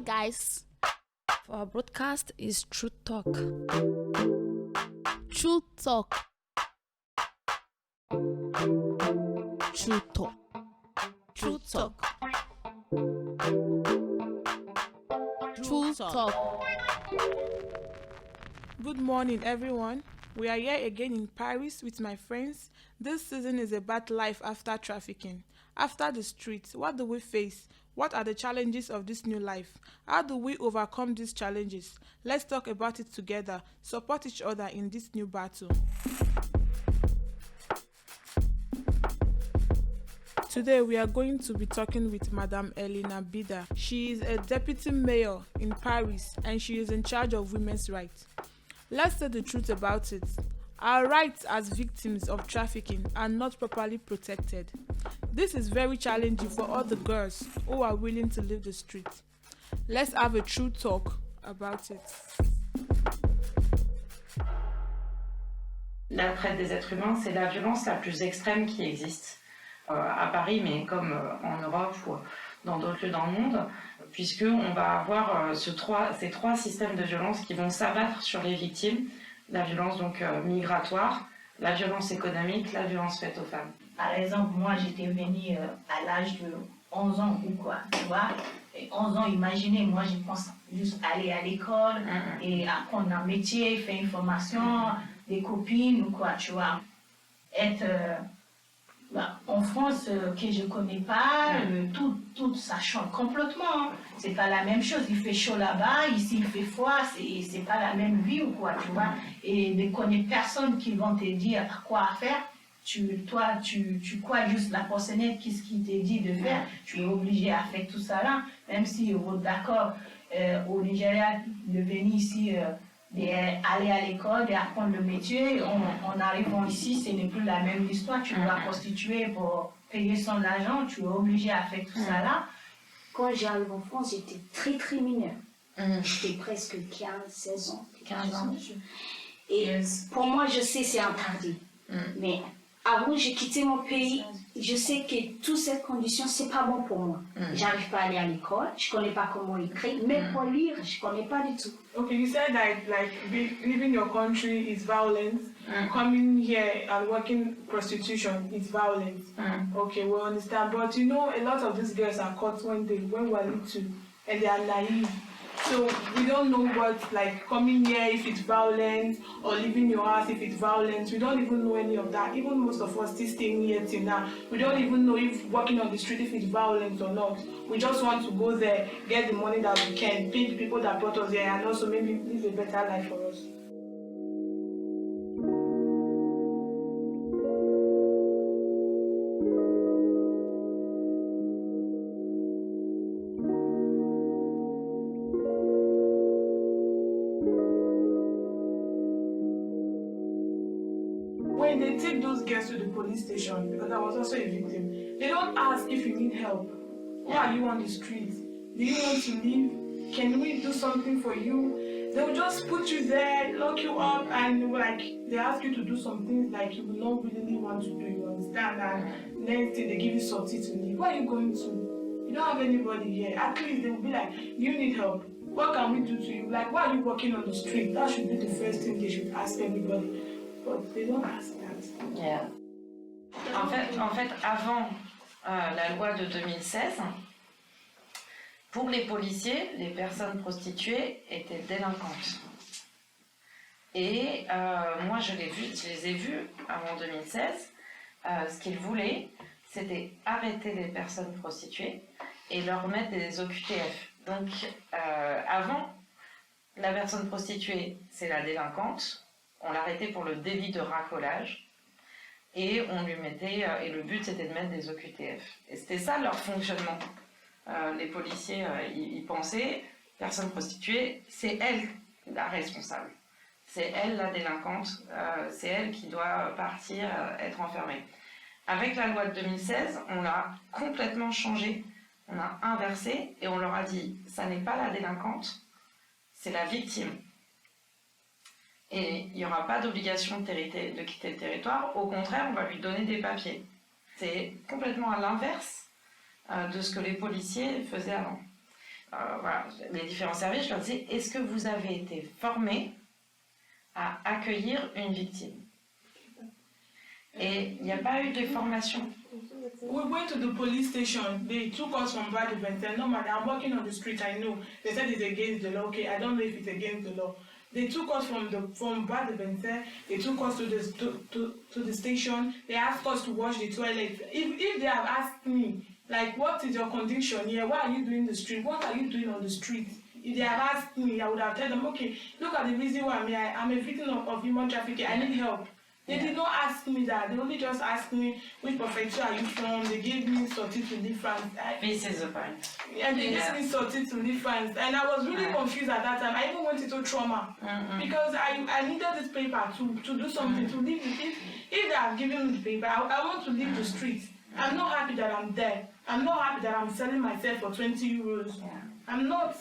guys. For our broadcast is Truth Talk. Truth Talk. Truth Talk. Truth Talk. Truth Talk. Good morning, everyone. We are here again in Paris with my friends. This season is about life after trafficking. After the streets, what do we face? What are the challenges of this new life? How do we overcome these challenges? Let's talk about it together. Support each other in this new battle. Today we are going to be talking with Madame Elena Bida. She is a deputy mayor in Paris and she is in charge of women's rights. Let's say the truth about it. Our rights as victims of trafficking are not properly protected. This is very challenging for all the girls who are willing to leave the street. Let's have a true talk about it. La traite des êtres humains, c'est la violence la plus extrême qui existe à Paris, mais comme en Europe ou dans d'autres lieux dans le monde, puisqu'on va avoir ces trois systèmes de violence qui vont s'abattre sur les victimes. La violence donc migratoire, la violence économique, la violence faite aux femmes. Par exemple, moi j'étais venue à l'âge de 11 ans ou quoi, tu vois. Et 11 ans, imaginez, moi je pense juste aller à l'école et apprendre un métier, faire une formation, des copines ou quoi, tu vois. Être en France que je connais pas, tout ça change complètement. C'est pas la même chose, il fait chaud là-bas, ici il fait froid, c'est pas la même vie ou quoi, tu vois. Et ne connais personne qui vont te dire quoi faire. Toi, tu crois juste la personnette, qu'est-ce qui te dit de faire, tu es obligé à faire tout ça là, même si d'accord, au Nigeria, de venir ici, d'aller à l'école, d'apprendre le métier, en arrivant ici, ce n'est plus la même histoire, tu dois prostituer pour payer son argent, tu es obligé à faire tout ça là. Quand j'arrive en France, j'étais très très mineure, j'étais presque 15-16 ans. 15 ans. Et pour moi, je sais c'est interdit, mais avant j'ai quitté mon pays, je sais que toutes ces conditions, c'est pas bon pour moi. J'arrive pas à aller à l'école, je connais pas comment écrire, mais pour lire, je connais pas du tout. Okay, you said that leaving your country is violent. Coming here and working prostitution is violent. Okay, we understand. But you know, a lot of these girls are caught when we're little and they are naive. So we don't know what, coming here if it's violent or leaving your house if it's violent. We don't even know any of that. Even most of us still staying here till now. We don't even know if walking on the street if it's violent or not. We just want to go there, get the money that we can, pay the people that brought us here, and also maybe live a better life for us. When they take those girls to the police station, because I was also a victim, they don't ask if you need help. Why are you on the street? Do you want to leave? Can we do something for you? They will just put you there, lock you up, and they ask you to do some things you will not really want to do, you understand? And next thing they give you something to leave. Where are you going to? You don't have anybody here. At least they will be like, do you need help? What can we do to you? Why are you walking on the street? That should be the first thing they should ask everybody. But they don't ask that. Yeah. En fait, avant la loi de 2016, pour les policiers, les personnes prostituées étaient délinquantes. Et moi, je les ai vues avant 2016. Ce qu'ils voulaient, c'était arrêter les personnes prostituées et leur mettre des OQTF. Donc, avant, la personne prostituée, c'est la délinquante. On l'arrêtait pour le délit de racolage et on lui mettait, et le but c'était de mettre des OQTF. Et c'était ça leur fonctionnement. Les policiers, ils pensaient, personne prostituée, c'est elle la responsable. C'est elle la délinquante, c'est elle qui doit partir, être enfermée. Avec la loi de 2016, on l'a complètement changé. On a inversé et on leur a dit, ça n'est pas la délinquante, c'est la victime. Et il n'y aura pas d'obligation de quitter le territoire. Au contraire, on va lui donner des papiers. C'est complètement à l'inverse de ce que les policiers faisaient avant. voilà, les différents services, je leur disais, est-ce que vous avez été formés à accueillir une victime? Et il n'y a pas eu de formation. We went to the police station. They took us from Bad Event. No matter, I'm walking on the street. I know they said it's against the law. Okay, I don't know if it's against the law. They took us from Bad Event. They took us to the station. They asked us to wash the toilet. If they have asked me, like, what is your condition here? What are you doing in the street? What are you doing on the street? If they have asked me, I would have told them, okay, look at the reason why I'm a victim of human trafficking. I need help. They did not ask me that. They only just asked me, which prefecture are you from? They gave me sortie to leave France. This is the point. And they gave me sortie to leave France. And I was really confused at that time. I even went into trauma. Because I needed this paper to do something, to leave. If they have given me the paper, I want to leave the street. I'm not happy that I'm there. I'm not happy that I'm selling myself for 20 euros. Yeah. I'm not.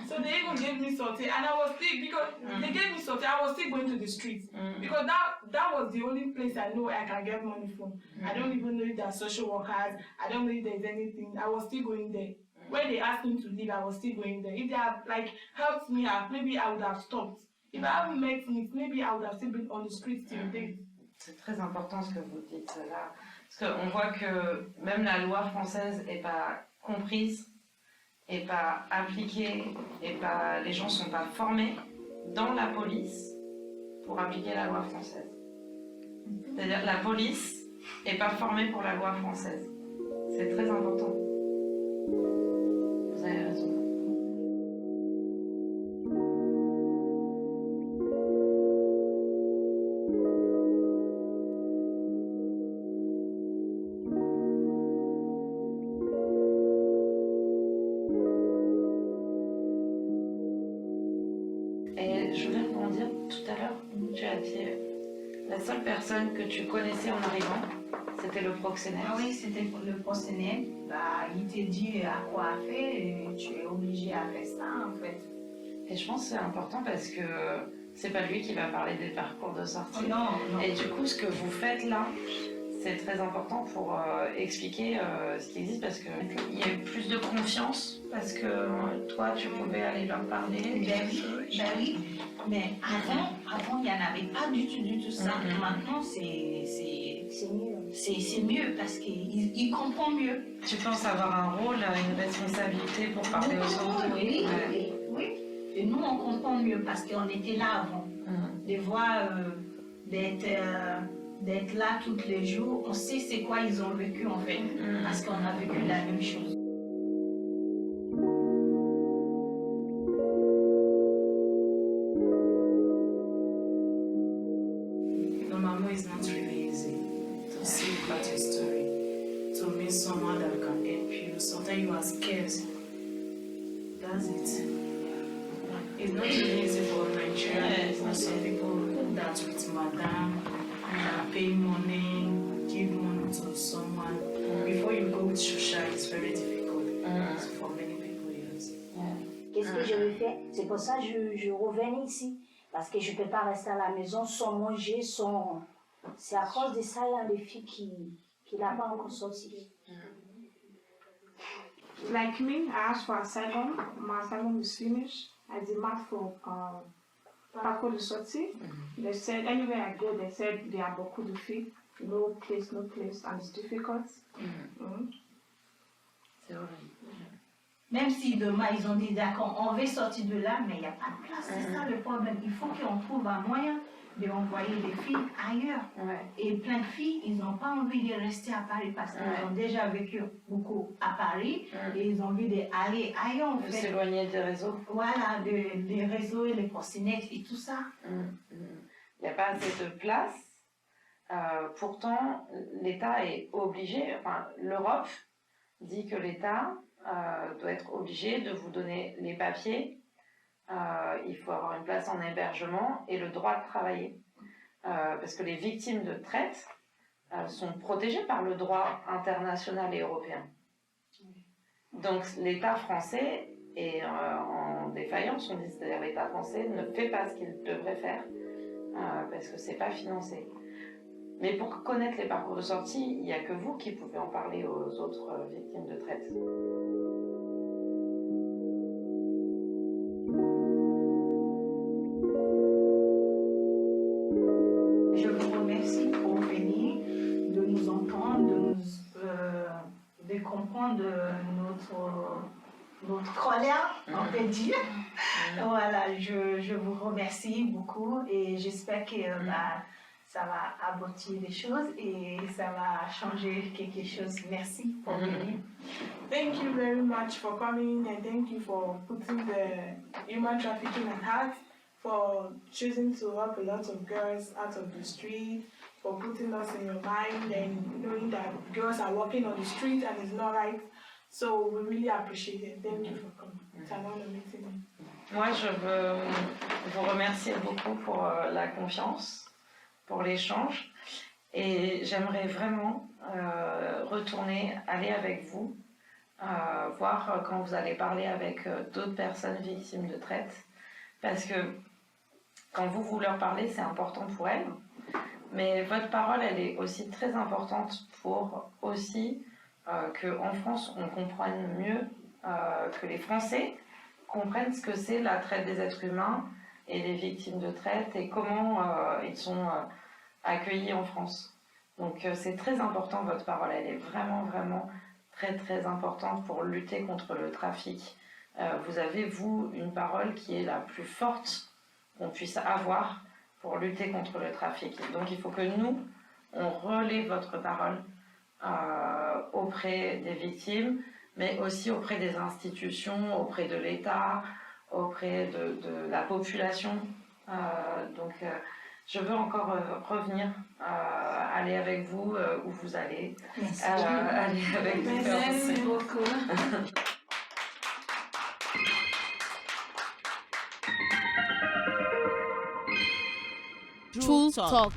So they even gave me sortie, and I was still, because they gave me sortie, I was still going to the streets. Because that was the only place I know I can get money from. I don't even know if there are social workers, I don't know if there's anything. I was still going there. When they asked me to leave, I was still going there. If they had helped me out, maybe I would have stopped. If I haven't met me, maybe I would have still been on the streets till date. C'est très important ce que vous dites là, parce qu'on voit que même la loi française n'est pas comprise, n'est pas appliquée, les gens ne sont pas formés dans la police pour appliquer la loi française. C'est-à-dire la police n'est pas formée pour la loi française. C'est très important. Vous avez raison. Et je voulais rebondir tout à l'heure, tu as dit la seule personne que tu connaissais en arrivant, c'était le proxénète. Ah oui, c'était le proxénète. Bah, il te dit à quoi faire et tu es obligé à faire ça en fait. Et je pense que c'est important parce que c'est pas lui qui va parler des parcours de sortie. Oh non, non. Et du coup, ce que vous faites là, c'est très important pour expliquer ce qui existe parce qu'il y a eu plus de confiance parce que toi, tu pouvais aller leur parler. Ben oui, mais avant il n'y en avait pas du tout ça. Maintenant, c'est mieux parce qu'il comprend mieux. Tu penses avoir un rôle, une responsabilité pour parler aux autres? Oui, oui. Et nous, on comprend mieux parce qu'on était là avant. Des fois, d'être là tous les jours, on sait c'est quoi ils ont vécu en fait, parce qu'on a vécu la même chose. Normalement, it's not really easy to see about your story, to meet someone that can help you. Sometimes you are scared. That's it. It's not really easy for Nigeria. Some people that with madam, pay money, give money to someone. Before you go with Shusha, it's very difficult for many people. Yes. Qu'est-ce que je vais faire? C'est pour ça que je reviens ici. Parce que je ne peux pas rester à la maison sans manger, sans... C'est à cause de ça, il y a des filles qui n'ont pas encore sorti. Like me, I asked for asylum. My asylum is finished. I demand for parcours de sortie. They said anywhere I go, they said there are beaucoup de filles. No place, and it's difficult. C'est horrible. Même si demain ils ont dit d'accord, on veut sortir de là, mais il n'y a pas de place, c'est ça le problème. Il faut qu'on trouve un moyen d'envoyer des filles ailleurs. Et plein de filles, ils n'ont pas envie de rester à Paris parce qu'ils ont déjà vécu beaucoup à Paris et ils ont envie d'aller ailleurs en fait. S'éloigner des réseaux. Voilà, des réseaux et les proxénètes et tout ça. Il n'y a pas assez de place. Pourtant, l'État est obligé, enfin l'Europe dit que l'État doit être obligé de vous donner les papiers, il faut avoir une place en hébergement et le droit de travailler. Parce que les victimes de traite sont protégées par le droit international et européen. Donc l'État français est en défaillance, on dit, c'est-à-dire l'État français ne fait pas ce qu'il devrait faire parce que c'est pas financé. Mais pour connaître les parcours de sortie, il n'y a que vous qui pouvez en parler aux autres victimes de traite. votre colère, on peut dire. Voilà, je vous remercie beaucoup et j'espère que ça va aboutir des choses et ça va changer quelque chose. Merci pour venir. Thank you very much for coming and thank you for putting the human trafficking at heart, for choosing to help a lot of girls out of the street, for putting us in your mind and knowing that girls are walking on the street and it's not right. So we really appreciate it. Thank you for coming. It's an honor meeting you. Moi, je veux vous remercier beaucoup pour la confiance, pour l'échange. Et j'aimerais vraiment retourner, aller avec vous, voir quand vous allez parler avec d'autres personnes victimes de traite. Parce que quand vous leur parlez, c'est important pour elles. Mais votre parole, elle est aussi très importante pour aussi qu'en France, on comprenne mieux, que les Français comprennent ce que c'est la traite des êtres humains et les victimes de traite et comment ils sont accueillis en France. Donc c'est très important, votre parole, elle est vraiment, vraiment très, très importante pour lutter contre le trafic. Vous avez, vous, une parole qui est la plus forte qu'on puisse avoir pour lutter contre le trafic. Donc il faut que nous, on relaie votre parole auprès des victimes, mais aussi auprès des institutions, auprès de l'État, auprès de la population. Donc je veux encore revenir, aller avec vous où vous allez. Merci. Aller avec vous. Merci beaucoup. True Talk.